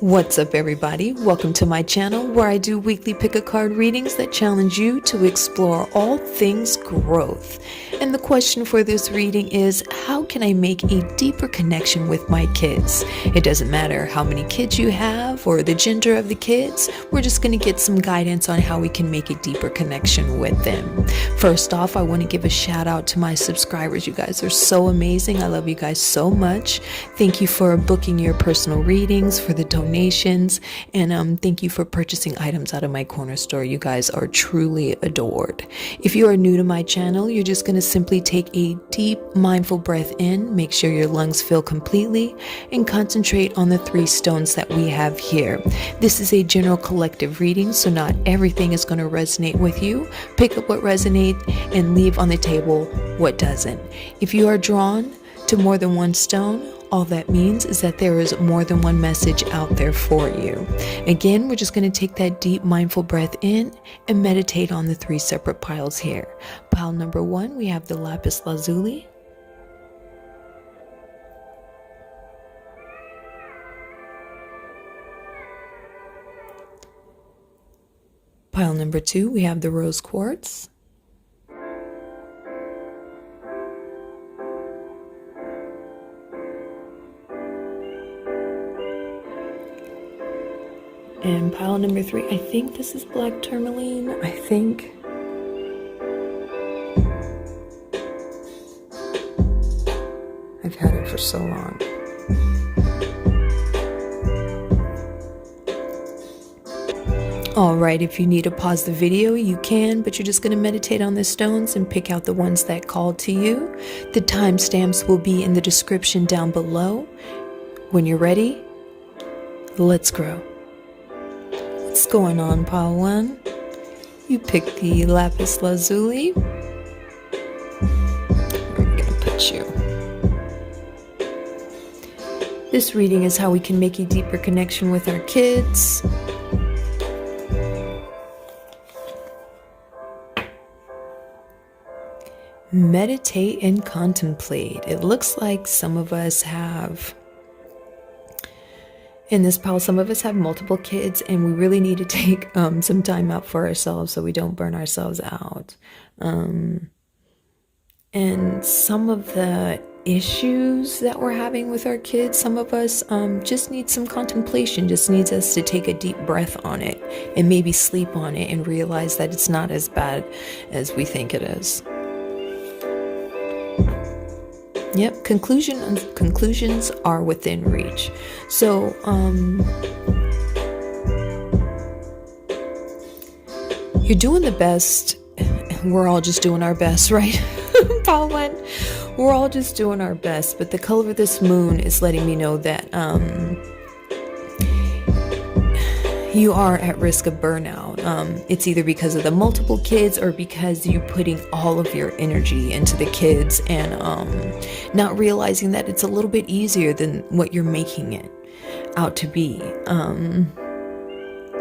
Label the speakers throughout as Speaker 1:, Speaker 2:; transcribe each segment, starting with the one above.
Speaker 1: What's up, everybody? Welcome to my channel where I do weekly pick-a-card readings that challenge you to explore all things growth. And the question for this reading is, how can I make a deeper connection with my kids? It doesn't matter how many kids you have or the gender of the kids. We're just going to get some guidance on how we can make a deeper connection with them. First off, I want to give a shout out to my subscribers. You guys are so amazing. I love you guys so much. Thank you for booking your personal readings, for the donations, and thank you for purchasing items out of my corner store. You guys are truly adored. If you are new to my channel, you're just going to simply take a deep mindful breath in, make sure your lungs fill completely, and concentrate on the 3 stones that we have here. This is a general collective reading, so not everything is going to resonate with you. Pick up what resonates and leave on the table what doesn't. If you are drawn to more than one stone, all that means is that there is more than one message out there for you. Again, we're just going to take that deep mindful breath in and meditate on the 3 separate piles here. Pile number 1, we have the lapis lazuli. Pile number 2, we have the rose quartz. And pile number 3, I think this is black tourmaline, I think. I've had it for so long. Alright, if you need to pause the video, you can, but you're just going to meditate on the stones and pick out the ones that call to you. The timestamps will be in the description down below. When you're ready, let's grow. What's going on, pile 1? You picked the lapis lazuli. I'm gonna put you. This reading is how we can make a deeper connection with our kids. Meditate and contemplate. It looks like some of us have, in this pile, some of us have multiple kids, and we really need to take some time out for ourselves so we don't burn ourselves out. And some of the issues that we're having with our kids, some of us just need some contemplation, just needs us to take a deep breath on it and maybe sleep on it and realize that it's not as bad as we think it is. Yep, conclusions are within reach. So, you're doing the best. We're all just doing our best, right? Pile 1, we're all just doing our best. But the color of this moon is letting me know that you are at risk of burnout. It's either because of the multiple kids or because you're putting all of your energy into the kids and not realizing that it's a little bit easier than what you're making it out to be.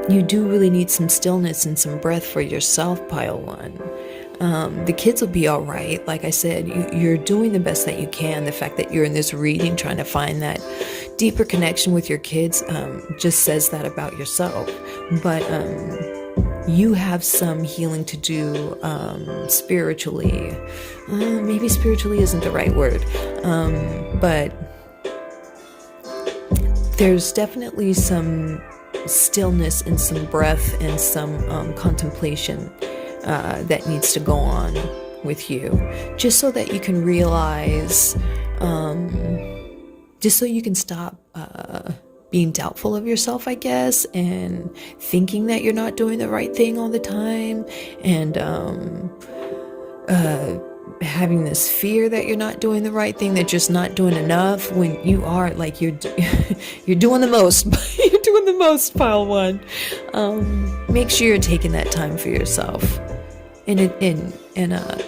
Speaker 1: You do really need some stillness and some breath for yourself, pile 1. The kids will be all right. Like I said, you're doing the best that you can. The fact that you're in this reading trying to find that deeper connection with your kids just says that about yourself. But you have some healing to do spiritually. Maybe spiritually isn't the right word, but there's definitely some stillness and some breath and some contemplation that needs to go on with you, just so that you can realize, just so you can stop being doubtful of yourself, I guess, and thinking that you're not doing the right thing all the time, and having this fear that you're not doing the right thing, that you're just not doing enough, when you are, like, you're doing the most. You're doing the most, pile 1. Make sure you're taking that time for yourself, and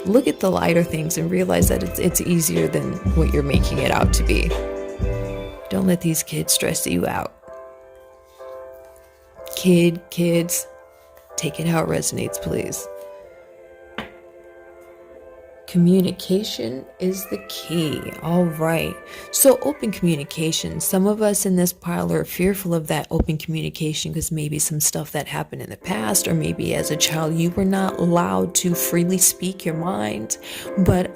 Speaker 1: look at the lighter things and realize that it's easier than what you're making it out to be. Don't let these kids stress you out. Kids, take it how it resonates, please. Communication is the key. All right. So open communication. Some of us in this pile are fearful of that open communication because maybe some stuff that happened in the past, or maybe as a child you were not allowed to freely speak your mind. But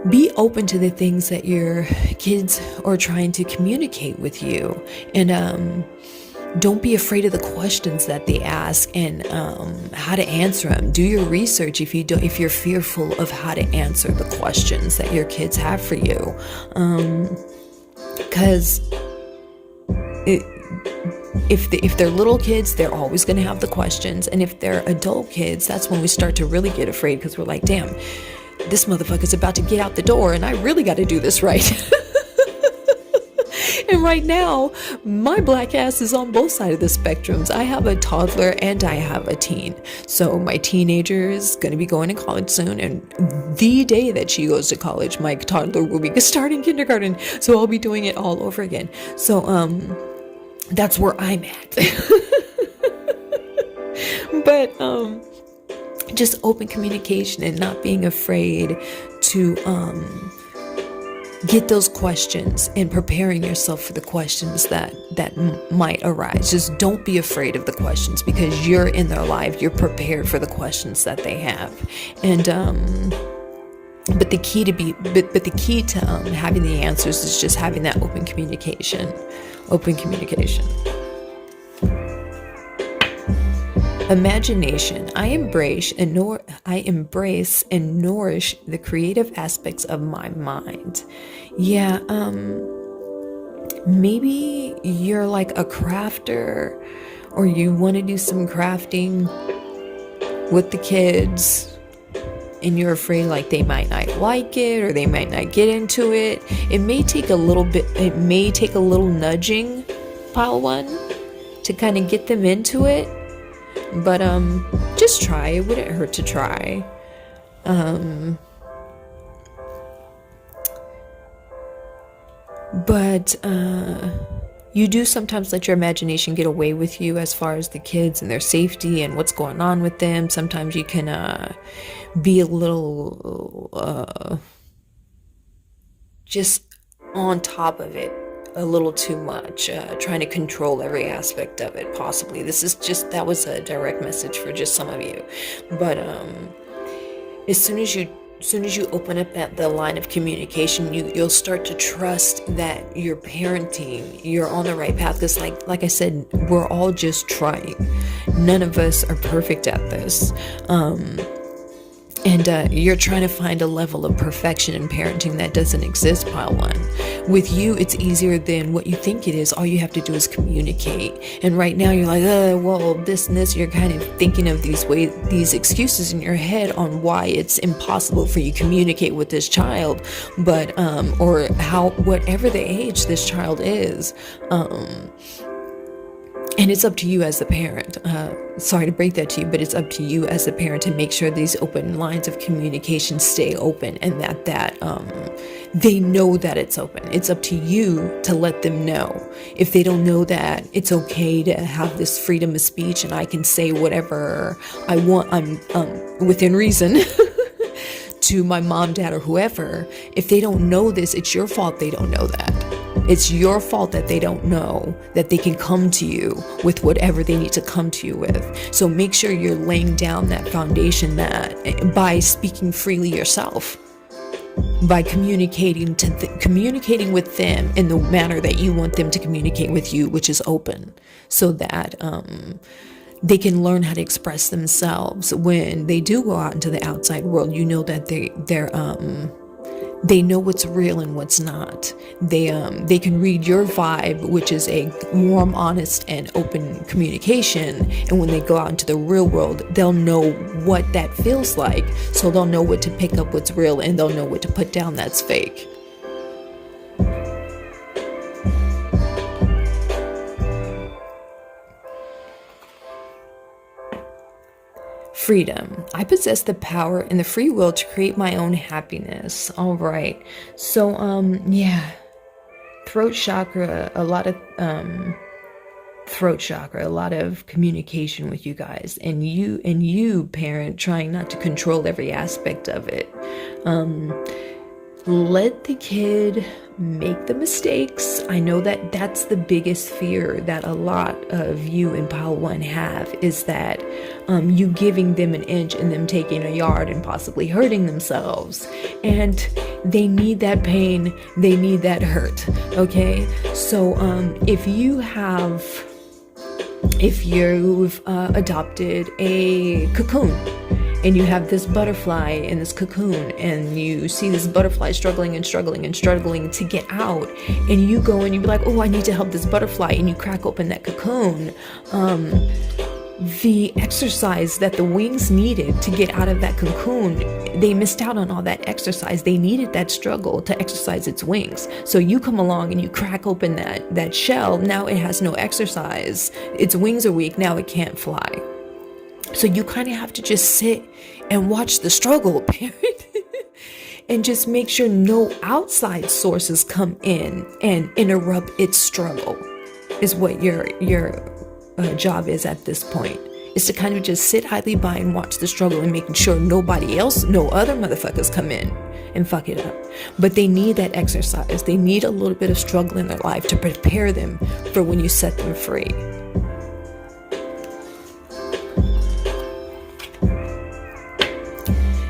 Speaker 1: be open to the things that your kids are trying to communicate with you, and don't be afraid of the questions that they ask and how to answer them. Do your research if you're fearful of how to answer the questions that your kids have for you, because if they're little kids, they're always going to have the questions, and if they're adult kids, that's when we start to really get afraid, because we're like, damn, this motherfucker's about to get out the door, and I really got to do this right. And right now, my black ass is on both sides of the spectrums. I have a toddler and I have a teen. So my teenager is going to be going to college soon. And the day that she goes to college, my toddler will be starting kindergarten. So I'll be doing it all over again. So that's where I'm at. But just open communication and not being afraid to get those questions and preparing yourself for the questions that might arise. Just don't be afraid of the questions, because you're in their life. You're prepared for the questions that they have. And but the key to having the answers is just having that open communication. Imagination. I embrace and nourish the creative aspects of my mind. Yeah, maybe you're like a crafter, or you want to do some crafting with the kids, and you're afraid like they might not like it, or they might not get into it. It may take a little nudging, pile one, to kind of get them into it. But just try. It wouldn't hurt to try. But you do sometimes let your imagination get away with you as far as the kids and their safety and what's going on with them. Sometimes you can be a little just on top of it a little too much, trying to control every aspect of it, possibly. That was a direct message for just some of you. But as soon as you open up the line of communication, you'll start to trust that you're parenting, you're on the right path. Because like I said, we're all just trying. None of us are perfect at this. And you're trying to find a level of perfection in parenting that doesn't exist, pile one. With you, it's easier than what you think it is. All you have to do is communicate. And right now you're like, well, this and this. You're kind of thinking of these excuses in your head on why it's impossible for you to communicate with this child, but or how, whatever the age this child is. And it's up to you as the parent. Sorry to break that to you, but it's up to you as the parent to make sure these open lines of communication stay open, and that they know that it's open. It's up to you to let them know. If they don't know that it's okay to have this freedom of speech and I can say whatever I want, I'm within reason to my mom, dad, or whoever. If they don't know this, it's your fault they don't know that. It's your fault that they don't know that they can come to you with whatever they need to come to you with. So make sure you're laying down that foundation by speaking freely yourself, by communicating with them in the manner that you want them to communicate with you, which is open, so that they can learn how to express themselves when they do go out into the outside world. You know that they know what's real and what's not. They can read your vibe, which is a warm, honest, and open communication. And when they go out into the real world, they'll know what that feels like. So they'll know what to pick up what's real, and they'll know what to put down that's fake. Freedom. I possess the power and the free will to create my own happiness. All right. So, throat chakra, a lot of throat chakra, a lot of communication with you guys, and you parent trying not to control every aspect of it. Let the kid make the mistakes. I know that that's the biggest fear that a lot of you in pile 1 have, is that you giving them an inch and them taking a yard and possibly hurting themselves. And they need that pain, they need that hurt. Okay, so if you've adopted a cocoon, and you have this butterfly in this cocoon, and you see this butterfly struggling to get out, and you go and you be like, oh, I need to help this butterfly, and you crack open that cocoon. The exercise that the wings needed to get out of that cocoon, they missed out on all that exercise. They needed that struggle to exercise its wings. So you come along and you crack open that shell. Now it has no exercise. Its wings are weak. Now it can't fly. So you kind of have to just sit and watch the struggle, parent, and just make sure no outside sources come in and interrupt its struggle, is what your job is at this point, is to kind of just sit idly by and watch the struggle and making sure nobody else, no other motherfuckers come in and fuck it up. But they need that exercise. They need a little bit of struggle in their life to prepare them for when you set them free.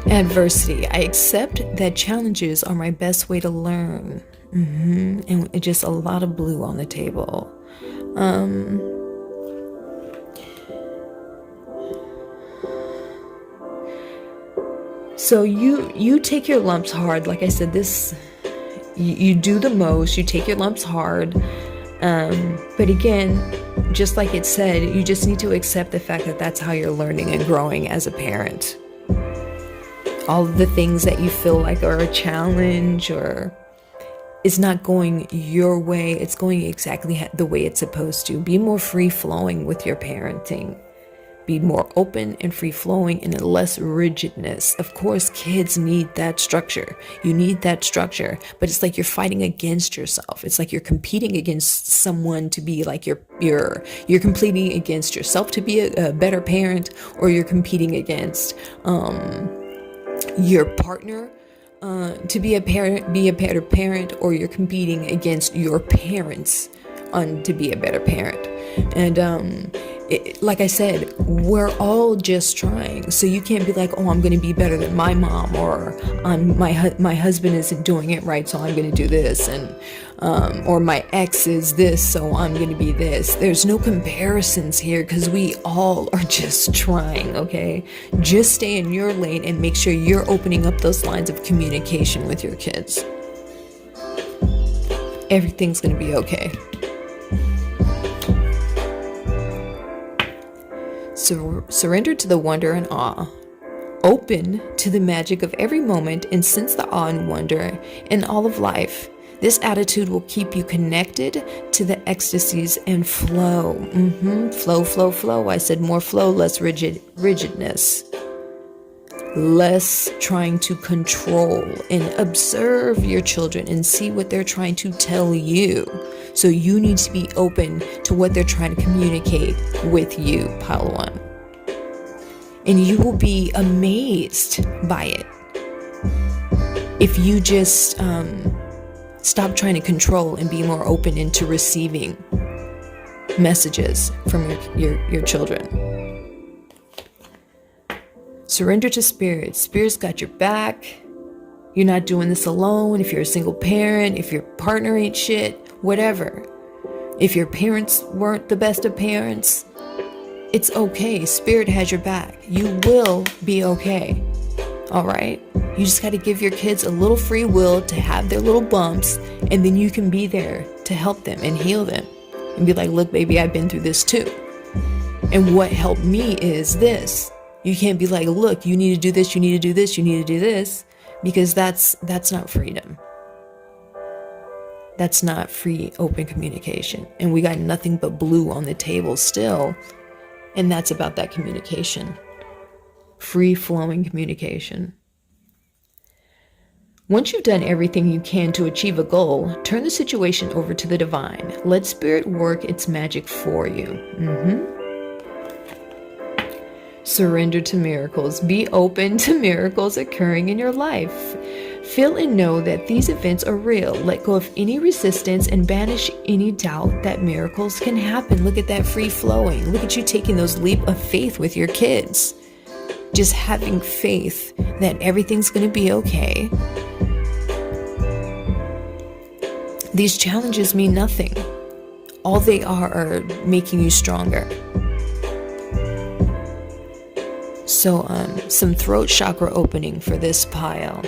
Speaker 1: Adversity. I accept that challenges are my best way to learn. And just a lot of blue on the table. So you take your lumps hard. Like I said, you do the most. You take your lumps hard. But again, just like it said, you just need to accept the fact that that's how you're learning and growing as a parent. All of the things that you feel like are a challenge or is not going your way, it's going exactly the way it's supposed to. Be more free-flowing with your parenting. Be more open and free-flowing and less rigidness. Of course, kids need that structure. You need that structure, but it's like you're fighting against yourself. It's like you're competing against someone to be like you're competing against yourself to be a better parent, or you're competing against your partner to be a better parent, or you're competing against your parents to be a better parent. And like I said, we're all just trying. So you can't be like, oh, I'm going to be better than my mom, or my husband isn't doing it right, so I'm going to do this, and or my ex is this, so I'm going to be this. There's no comparisons here, because we all are just trying. Okay, just stay in your lane and make sure you're opening up those lines of communication with your kids. Everything's going to be okay. Surrender to the wonder and awe. Open to the magic of every moment and sense the awe and wonder in all of life. This attitude will keep you connected to the ecstasies and flow. Flow. I said more flow, less rigidness. Less trying to control, and observe your children and see what they're trying to tell you. So you need to be open to what they're trying to communicate with you, pile 1. And you will be amazed by it if you just stop trying to control and be more open into receiving messages from your children. Surrender to Spirit. Spirit's got your back. You're not doing this alone. If you're a single parent, if your partner ain't shit, whatever. If your parents weren't the best of parents, it's okay. Spirit has your back. You will be okay. All right? You just got to give your kids a little free will to have their little bumps, and then you can be there to help them and heal them and be like, look, baby, I've been through this too. And what helped me is this. You can't be like, look, you need to do this, you need to do this, you need to do this, because that's not freedom. That's not free, open communication. And we got nothing but blue on the table still. And that's about that communication. Free-flowing communication. Once you've done everything you can to achieve a goal, turn the situation over to the divine. Let spirit work its magic for you. Surrender to miracles. Be open to miracles occurring in your life. Feel and know that these events are real. Let go of any resistance and banish any doubt that miracles can happen. Look at that free flowing. Look at you taking those leap of faith with your kids. Just having faith that everything's going to be okay. These challenges mean nothing. All they are making you stronger. So some throat chakra opening for this pile.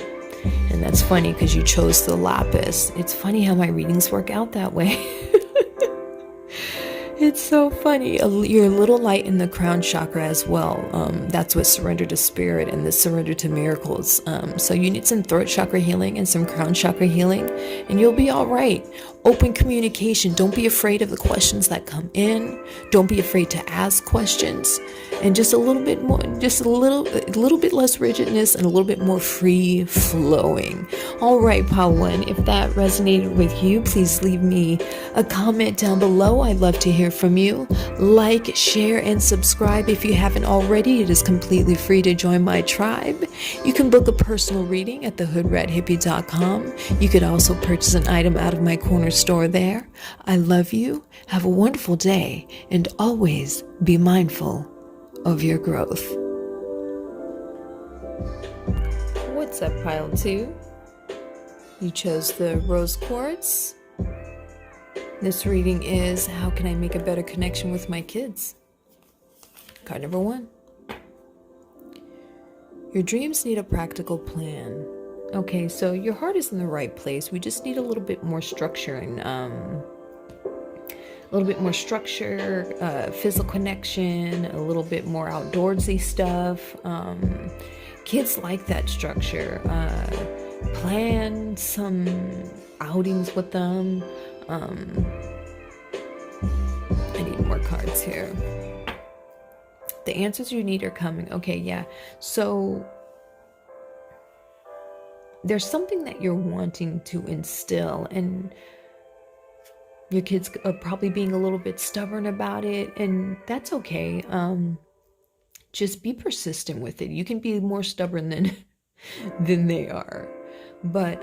Speaker 1: And that's funny because you chose the lapis. It's funny how my readings work out that way. It's so funny. You're a little light in the crown chakra as well. That's what surrender to spirit and the surrender to miracles. So you need some throat chakra healing and some crown chakra healing, and you'll be all right. Open communication. Don't be afraid of the questions that come in. Don't be afraid to ask questions. And just a little bit more, just a little bit less rigidness and a little bit more free flowing. All right, Pile 1, if that resonated with you, please leave me a comment down below. I'd love to hear from you. Like, share, and subscribe if you haven't already. It is completely free to join my tribe. You can book a personal reading at thehoodrathippie.com. You could also purchase an item out of my corner store there. I love you. Have a wonderful day, and always be mindful of your growth. What's up, Pile 2? You chose the rose quartz. This reading is how can I make a better connection with my kids? Card number 1. Your dreams need a practical plan. Okay, so your heart is in the right place. We just need a little bit more structure and physical connection, a little bit more outdoorsy stuff. Kids like that structure. Plan some outings with them. I need more cards here. The answers you need are coming. Okay, yeah. So there's something that you're wanting to instill, and your kids are probably being a little bit stubborn about it, and that's okay. Just be persistent with it. You can be more stubborn than they are, but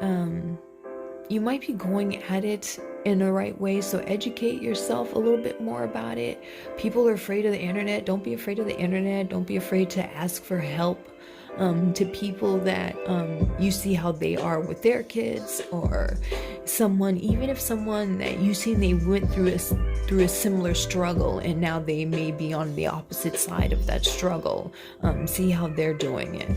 Speaker 1: you might be going at it in the right way. So educate yourself a little bit more about it. People are afraid of the internet. Don't be afraid of the internet. Don't be afraid to ask for help to people that you see how they are with their kids, or someone, even if someone that you see they went through a similar struggle and now they may be on the opposite side of that struggle. See how they're doing it.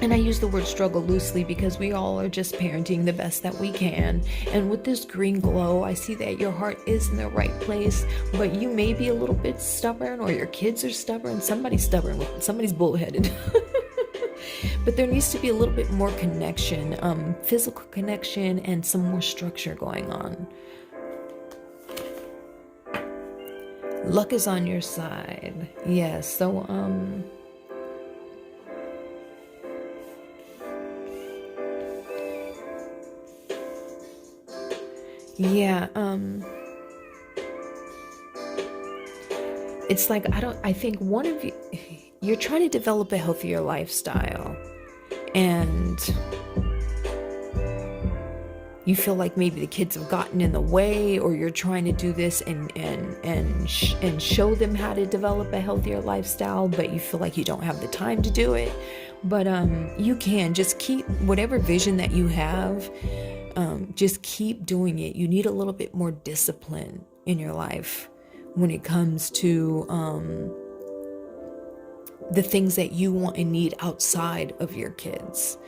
Speaker 1: And I use the word struggle loosely because we all are just parenting the best that we can. And with this green glow, I see that your heart is in the right place, but you may be a little bit stubborn, or your kids are stubborn. Somebody's stubborn. Somebody's bullheaded. But there needs to be a little bit more connection, physical connection, and some more structure going on. Luck is on your side. Yes, so yeah, it's like, I think one of you're trying to develop a healthier lifestyle, and you feel like maybe the kids have gotten in the way, or you're trying to do this and show them how to develop a healthier lifestyle, but you feel like you don't have the time to do it. But you can just keep whatever vision that you have. Just keep doing it. You need a little bit more discipline in your life when it comes to the things that you want and need outside of your kids.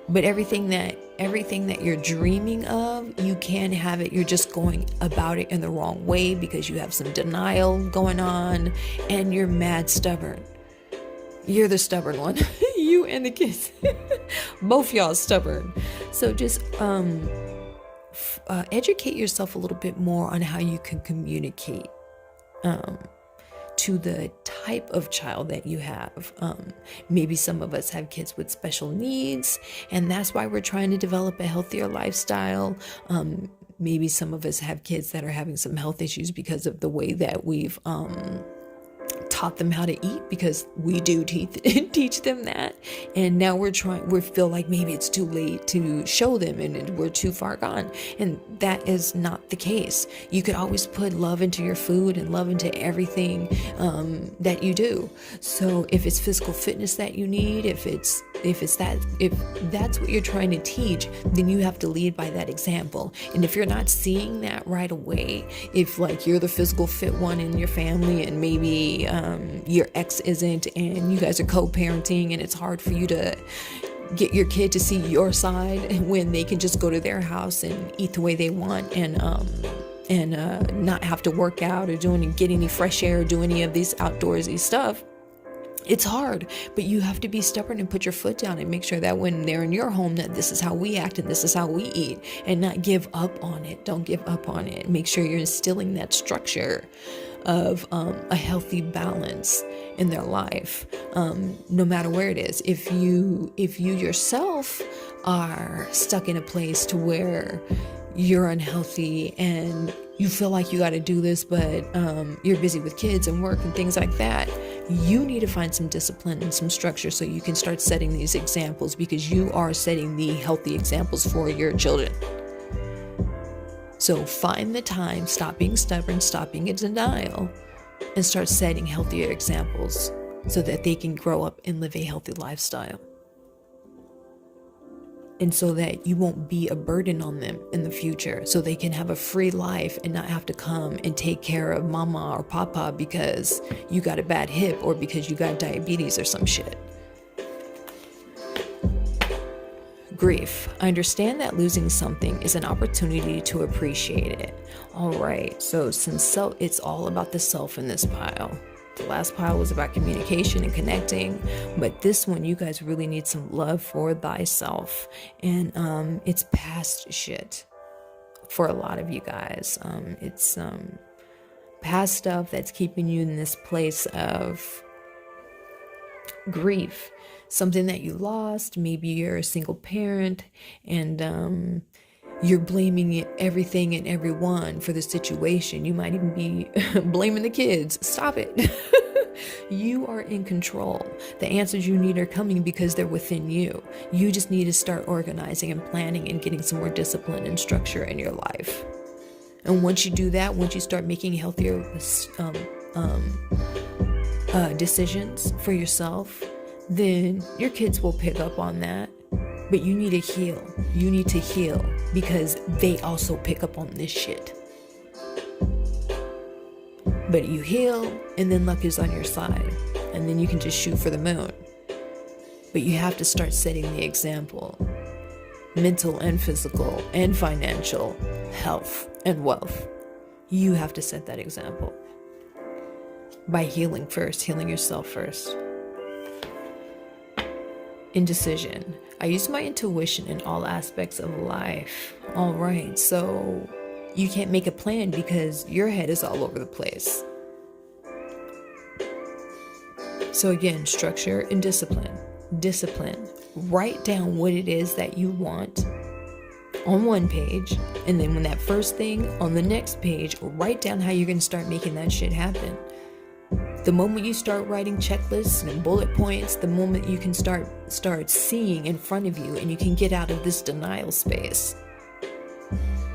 Speaker 1: But everything that you're dreaming of, you can have it. You're just going about it in the wrong way because you have some denial going on, and you're mad stubborn. You're the stubborn one. You and the kids. Both y'all stubborn. So just educate yourself a little bit more on how you can communicate. to the type of child that you have. Maybe some of us have kids with special needs, and that's why we're trying to develop a healthier lifestyle. Maybe some of us have kids that are having some health issues because of the way that we've taught them how to eat, because we do teach them that, and now we feel like maybe it's too late to show them and we're too far gone, and that is not the case. You could always put love into your food and love into everything that you do. So if it's physical fitness that you need, if that's what you're trying to teach, then you have to lead by that example. And if you're not seeing that right away, if like you're the physical fit one in your family and maybe your ex isn't, and you guys are co-parenting, and it's hard for you to get your kid to see your side when they can just go to their house and eat the way they want, and not have to work out or get any fresh air or do any of these outdoorsy stuff. It's hard, but you have to be stubborn and put your foot down and make sure that when they're in your home, that this is how we act and this is how we eat, and not give up on it. Don't give up on it. Make sure you're instilling that structure of a healthy balance in their life, no matter where it is. If you yourself are stuck in a place to where you're unhealthy and you feel like you got to do this, but you're busy with kids and work and things like that, you need to find some discipline and some structure so you can start setting these examples, because you are setting the healthy examples for your children. So find the time, stop being stubborn, stop being in denial, and start setting healthier examples so that they can grow up and live a healthy lifestyle. And so that you won't be a burden on them in the future, so they can have a free life and not have to come and take care of mama or papa because you got a bad hip or because you got diabetes or some shit. Grief. I understand that losing something is an opportunity to appreciate it. All right, so since it's all about the self in this pile. The last pile was about communication and connecting, but this one, you guys really need some love for thyself, and it's past shit for a lot of you guys. It's past stuff that's keeping you in this place of grief, something that you lost. Maybe you're a single parent and you're blaming everything and everyone for the situation. You might even be blaming the kids. Stop it. You are in control. The answers you need are coming because they're within you. You just need to start organizing and planning and getting some more discipline and structure in your life. And once you do that, once you start making healthier decisions for yourself, then your kids will pick up on that. But you need to heal. You need to heal because they also pick up on this shit. But you heal, and then luck is on your side. And then you can just shoot for the moon. But you have to start setting the example. Mental and physical and financial health and wealth. You have to set that example. By healing first, healing yourself first. Indecision. I use my intuition in all aspects of life. All right, so you can't make a plan because your head is all over the place. So again, structure and discipline. Discipline. Write down what it is that you want on one page, and then when that first thing on the next page, write down how you're going to start making that shit happen. The moment you start writing checklists and bullet points, the moment you can start seeing in front of you, and you can get out of this denial space.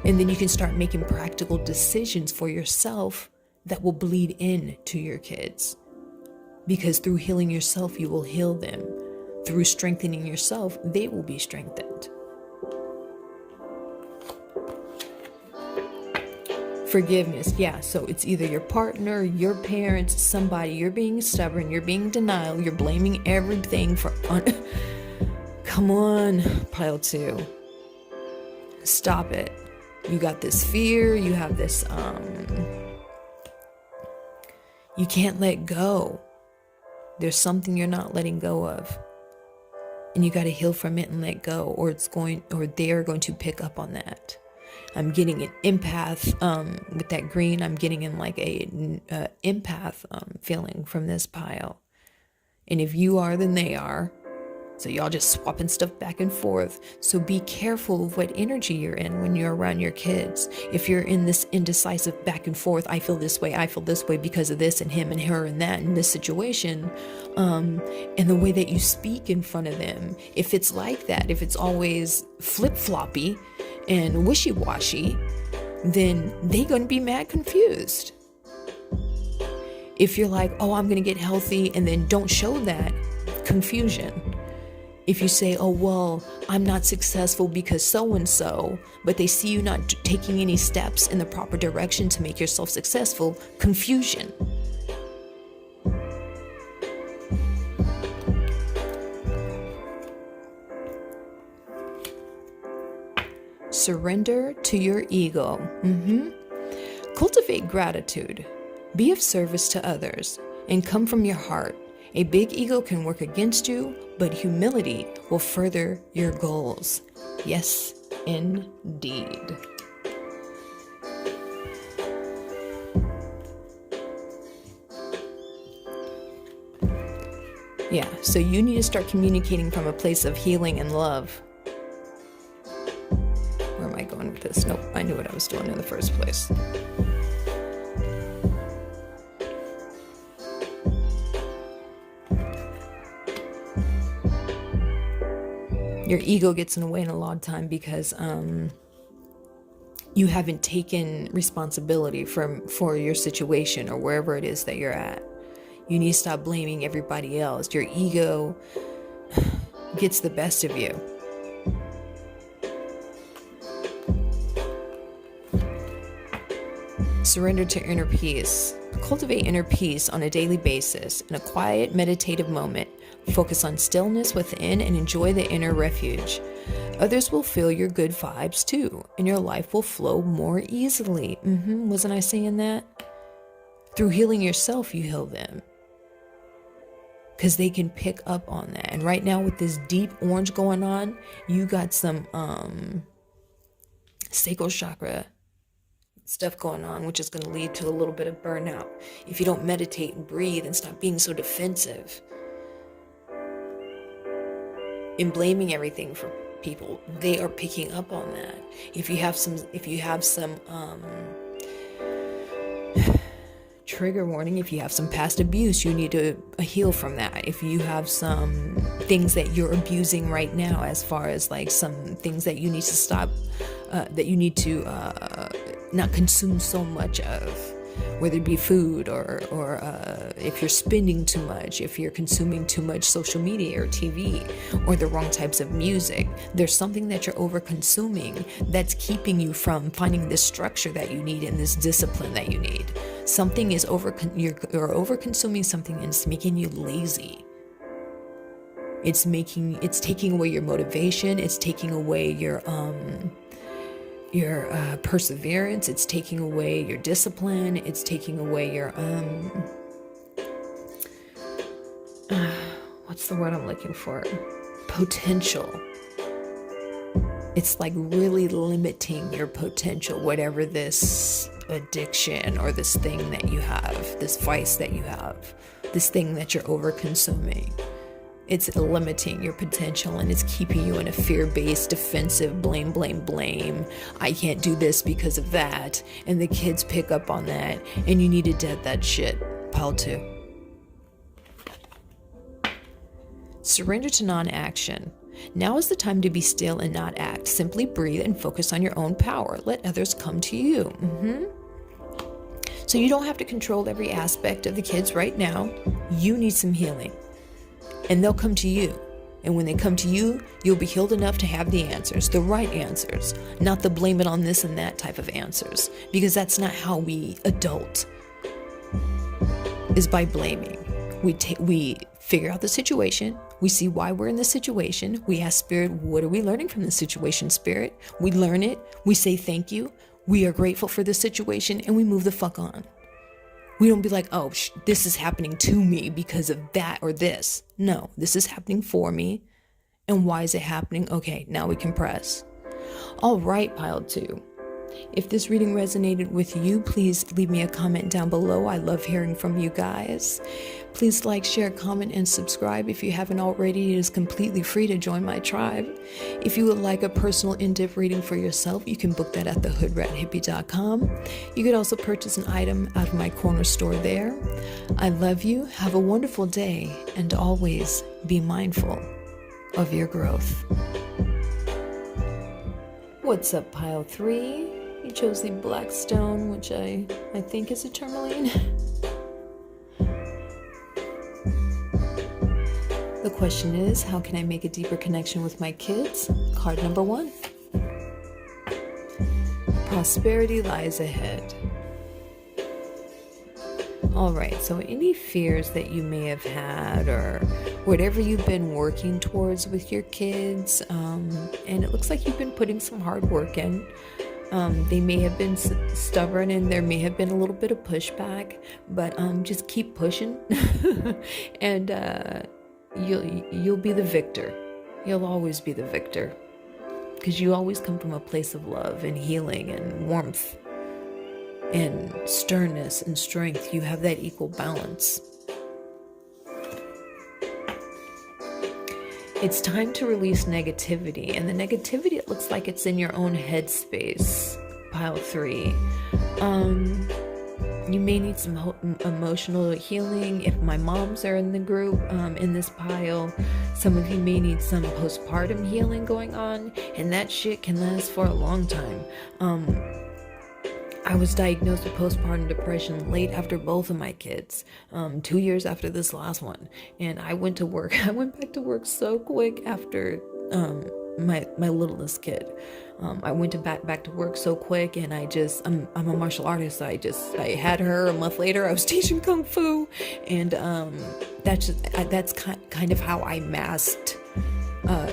Speaker 1: And then you can start making practical decisions for yourself that will bleed in to your kids. Because through healing yourself, you will heal them. Through strengthening yourself, they will be strengthened. Forgiveness, yeah, so it's either your partner, your parents, somebody. You're being stubborn, you're being denial, you're blaming everything for Come on, pile 2. Stop it. You got this fear, you have this you can't let go. There's something you're not letting go of. And you got to heal from it and let go, or they're going to pick up on that. I'm getting an empath with that green. I'm getting in like a empath feeling from this pile. And if you are, then they are. So y'all just swapping stuff back and forth. So be careful of what energy you're in when you're around your kids. If you're in this indecisive back and forth, I feel this way because of this and him and her and that in this situation, and the way that you speak in front of them, if it's like that, if it's always flip-floppy and wishy-washy, then they're going to be mad confused. If you're like, oh, I'm going to get healthy, and then don't show that, confusion. If you say, oh, well, I'm not successful because so-and-so, but they see you not taking any steps in the proper direction to make yourself successful, confusion. Surrender to your ego. Cultivate gratitude. Be of service to others and come from your heart. A big ego can work against you, but humility will further your goals. Yes, indeed. Yeah, so you need to start communicating from a place of healing and love. Where am I going with this? Nope, I knew what I was doing in the first place. Your ego gets in the way in a lot of time because you haven't taken responsibility for your situation or wherever it is that you're at. You need to stop blaming everybody else. Your ego gets the best of you. Surrender to inner peace. Cultivate inner peace on a daily basis in a quiet, meditative moment. Focus on stillness within and enjoy the inner refuge. Others will feel your good vibes too, and your life will flow more easily. Wasn't I saying that? Through healing yourself, you heal them. Because they can pick up on that. And right now with this deep orange going on, you got some sacral chakra stuff going on, which is going to lead to a little bit of burnout. If you don't meditate and breathe and stop being so defensive and blaming everything for people, they are picking up on that. If you have some trigger warning, if you have some past abuse, you need to heal from that. If you have some things that you're abusing right now, as far as like some things that you need to stop, that you need to not consume so much of, whether it be food or if you're spending too much, if you're consuming too much social media or TV or the wrong types of music, there's something that you're over consuming that's keeping you from finding this structure that you need and this discipline that you need. Something is you're over consuming something and it's making you lazy. It's taking away your motivation. It's taking away your perseverance. It's taking away your discipline. It's taking away your what's the word I'm looking for? Potential. It's like really limiting your potential, whatever this addiction or this thing that you have, this vice that you have, this thing that you're over consuming. It's limiting your potential and it's keeping you in a fear-based, defensive, blame. I can't do this because of that. And the kids pick up on that and you need to dead that shit. Pile 2. Surrender to non-action. Now is the time to be still and not act. Simply breathe and focus on your own power. Let others come to you. So you don't have to control every aspect of the kids right now. You need some healing. And they'll come to you. And when they come to you, you'll be healed enough to have the answers, the right answers, not the blame it on this and that type of answers. Because that's not how we adult, is by blaming. We figure out the situation. We see why we're in this situation. We ask Spirit, what are we learning from this situation, Spirit? We learn it. We say thank you. We are grateful for this situation and we move the fuck on. We don't be like, oh, this is happening to me because of that or this. No, this is happening for me. And why is it happening? Okay, now we can press. All right, pile 2. If this reading resonated with you, please leave me a comment down below. I love hearing from you guys. Please like, share, comment, and subscribe if you haven't already. It is completely free to join my tribe. If you would like a personal in-depth reading for yourself, you can book that at thehoodrathippie.com. You could also purchase an item out of my corner store there. I love you. Have a wonderful day, and always be mindful of your growth. What's up, pile 3? You chose the black stone, which I think is a tourmaline. The question is, how can I make a deeper connection with my kids? Card number 1. Prosperity lies ahead. All right, so any fears that you may have had or whatever you've been working towards with your kids, and it looks like you've been putting some hard work in. They may have been stubborn and there may have been a little bit of pushback, but just keep pushing and you'll be the victor. You'll always be the victor because you always come from a place of love and healing and warmth and sternness and strength. You have that equal balance. It's time to release negativity, and the negativity, it looks like it's in your own headspace, pile 3. You may need some emotional healing. If my moms are in the group, in this pile, some of you may need some postpartum healing going on, and that shit can last for a long time. I was diagnosed with postpartum depression late after both of my kids, 2 years after this last one. And I went to work. I went back to work so quick after my littlest kid. I went back to work so quick, and I'm a martial artist. I had her. A month later, I was teaching kung fu, and that's kind of how I masked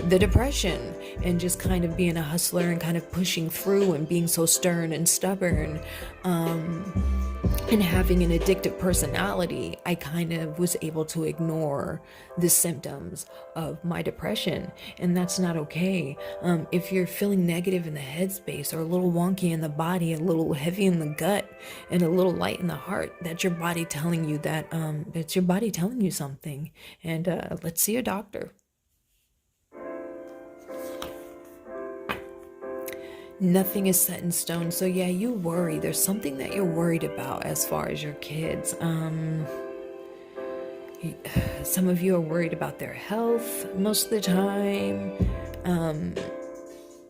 Speaker 1: the depression, and just kind of being a hustler and kind of pushing through and being so stern and stubborn, and having an addictive personality. I kind of was able to ignore the symptoms of my depression, and that's not okay. If you're feeling negative in the headspace, or a little wonky in the body, a little heavy in the gut, and a little light in the heart, that's your body telling you that, that's your body telling you something. And let's see a doctor. Nothing is set in stone. So yeah, you worry. There's something that you're worried about as far as your kids. Some of you are worried about their health most of the time.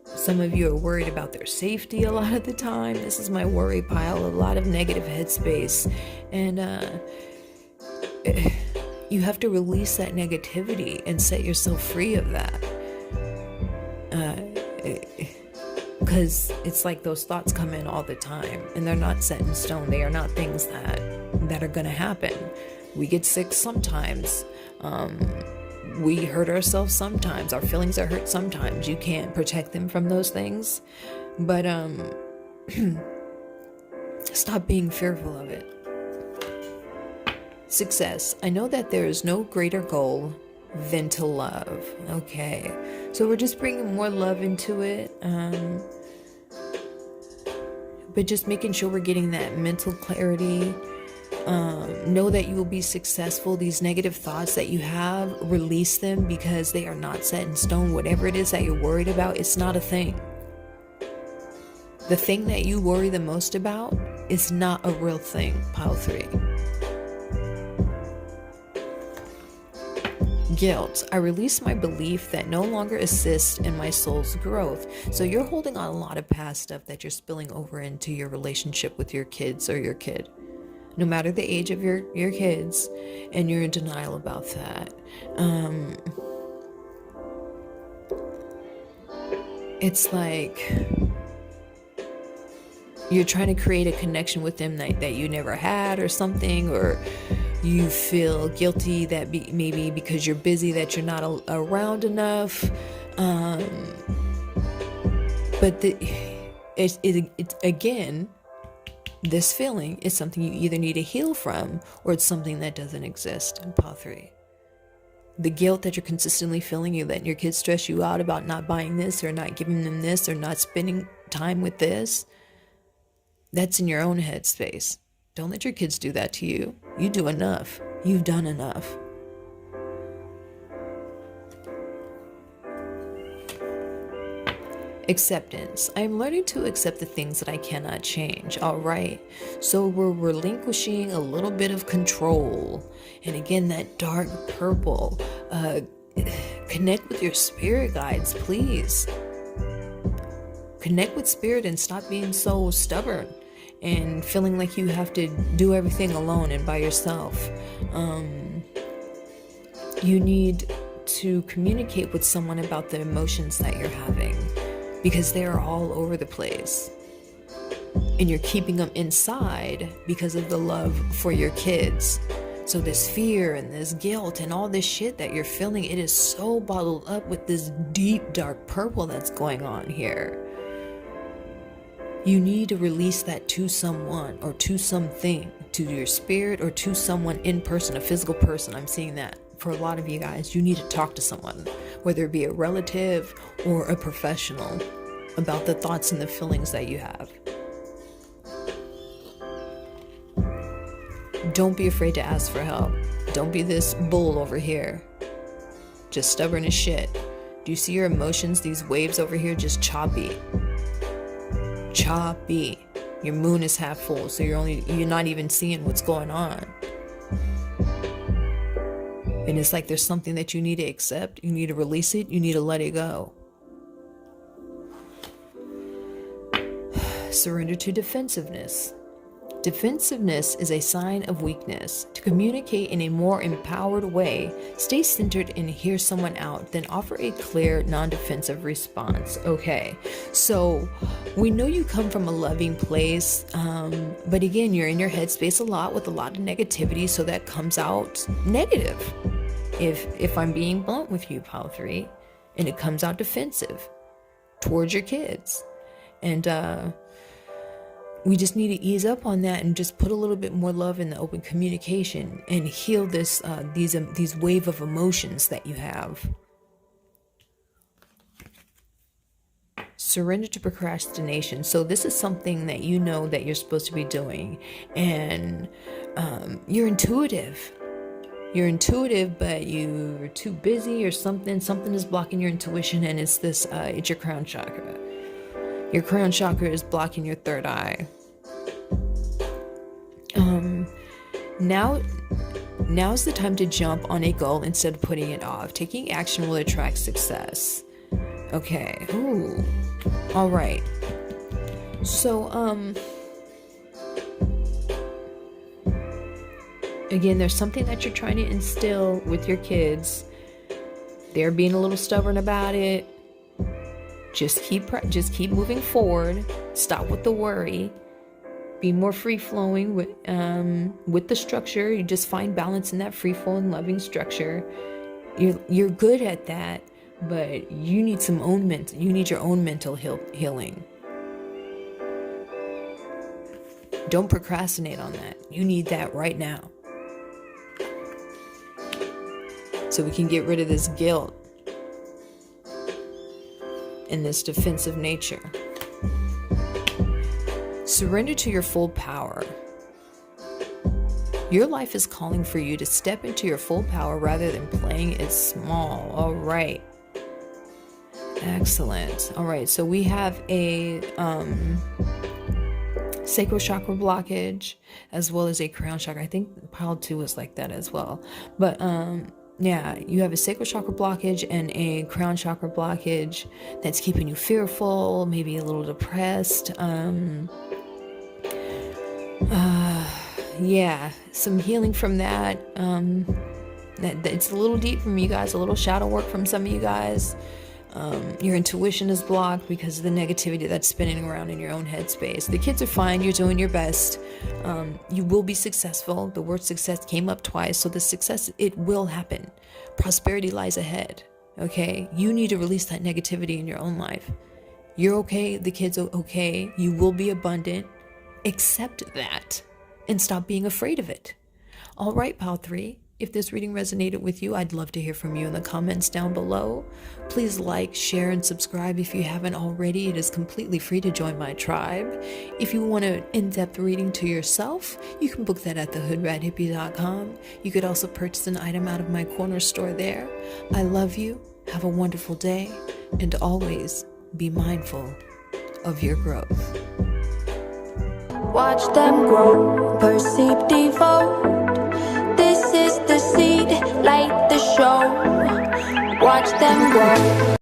Speaker 1: Some of you are worried about their safety a lot of the time. This is my worry pile, a lot of negative headspace. And you have to release that negativity and set yourself free of that. Because it's like those thoughts come in all the time, and they're not set in stone. They are not things that are going to happen. We get sick sometimes. We hurt ourselves sometimes. Our feelings are hurt sometimes. You can't protect them from those things. But stop being fearful of it. Success. I know that there is no greater goal than to love. Okay, so we're just bringing more love into it, but just making sure we're getting that mental clarity. Know that you will be successful. These negative thoughts that you have, release them, because they are not set in stone. Whatever it is that you're worried about, it's not a thing. The thing that you worry the most about is not a real thing, pile 3. Guilt. I release my belief that no longer assists in my soul's growth. So you're holding on a lot of past stuff that you're spilling over into your relationship with your kids or your kid. No matter the age of your kids, and you're in denial about that. It's like you're trying to create a connection with them that you never had or something, or you feel guilty that maybe because you're busy that you're not around enough. But again, this feeling is something you either need to heal from, or it's something that doesn't exist in pile 3. The guilt that you're consistently feeling, you're letting your kids stress you out about not buying this or not giving them this or not spending time with this. That's in your own headspace. Don't let your kids do that to you. You do enough. You've done enough. Acceptance. I am learning to accept the things that I cannot change. All right. So we're relinquishing a little bit of control. And again, that dark purple. Connect with your spirit guides, please. Connect with spirit and stop being so stubborn and feeling like you have to do everything alone and by yourself. You need to communicate with someone about the emotions that you're having, because they are all over the place. And you're keeping them inside because of the love for your kids. So this fear and this guilt and all this shit that you're feeling, it is so bottled up with this deep, dark purple that's going on here. You need to release that to someone or to something, to your spirit or to someone in person, a physical person. I'm seeing that for a lot of you guys. You need to talk to someone, whether it be a relative or a professional, about the thoughts and the feelings that you have. Don't be afraid to ask for help. Don't be this bull over here, just stubborn as shit. Do you see your emotions, these waves over here, just choppy? Choppy. Your moon is half full, so you're not even seeing what's going on. And it's like there's something that you need to accept, you need to release it, you need to let it go. Surrender to defensiveness. Defensiveness is a sign of weakness. To communicate in a more empowered way, stay centered and hear someone out, then offer a clear, non-defensive response. Okay, so we know you come from a loving place, but again, you're in your headspace a lot with a lot of negativity, so that comes out negative. If I'm being blunt with you, Pile 3, and it comes out defensive towards your kids. And we just need to ease up on that and just put a little bit more love in the open communication and heal this these wave of emotions that you have. Surrender to procrastination. So this is something that you know that you're supposed to be doing, and you're intuitive. You're intuitive, but you're too busy or something. Something is blocking your intuition, and it's it's your crown chakra. Your crown chakra is blocking your third eye. Now's the time to jump on a goal instead of putting it off. Taking action will attract success. Okay. Ooh. All right. So, again, there's something that you're trying to instill with your kids. They're being a little stubborn about it. Just keep moving forward. Stop with the worry. Be more free-flowing with the structure. You just find balance in that free-flowing, loving structure. You're good at that, but you need you need your own mental healing. Don't procrastinate on that. You need that right now, so we can get rid of this guilt and this defensive nature. Surrender to your full power. Your life is calling for you to step into your full power rather than playing it small. All right. Excellent. All right. So we have a sacral chakra blockage as well as a crown chakra. I think pile 2 is like that as well. But yeah, you have a sacral chakra blockage and a crown chakra blockage that's keeping you fearful, maybe a little depressed. Yeah, some healing from that. It's a little deep from you guys, a little shadow work from some of you guys. Your intuition is blocked because of the negativity that's spinning around in your own headspace. The kids are fine. You're doing your best. You will be successful. The word success came up twice, so the success, it will happen. Prosperity lies ahead. Okay? You need to release that negativity in your own life. You're okay. The kids are okay. You will be abundant. Accept that and stop being afraid of it. All right, Pile 3. If this reading resonated with you, I'd love to hear from you in the comments down below. Please like, share, and subscribe if you haven't already. It is completely free to join my tribe. If you want an in-depth reading to yourself, you can book that at thehoodrathippie.com. You could also purchase an item out of my corner store there. I love you. Have a wonderful day. And always be mindful of your growth.
Speaker 2: Watch them grow, perceive, devote. This is the seed, light the show. Watch them grow.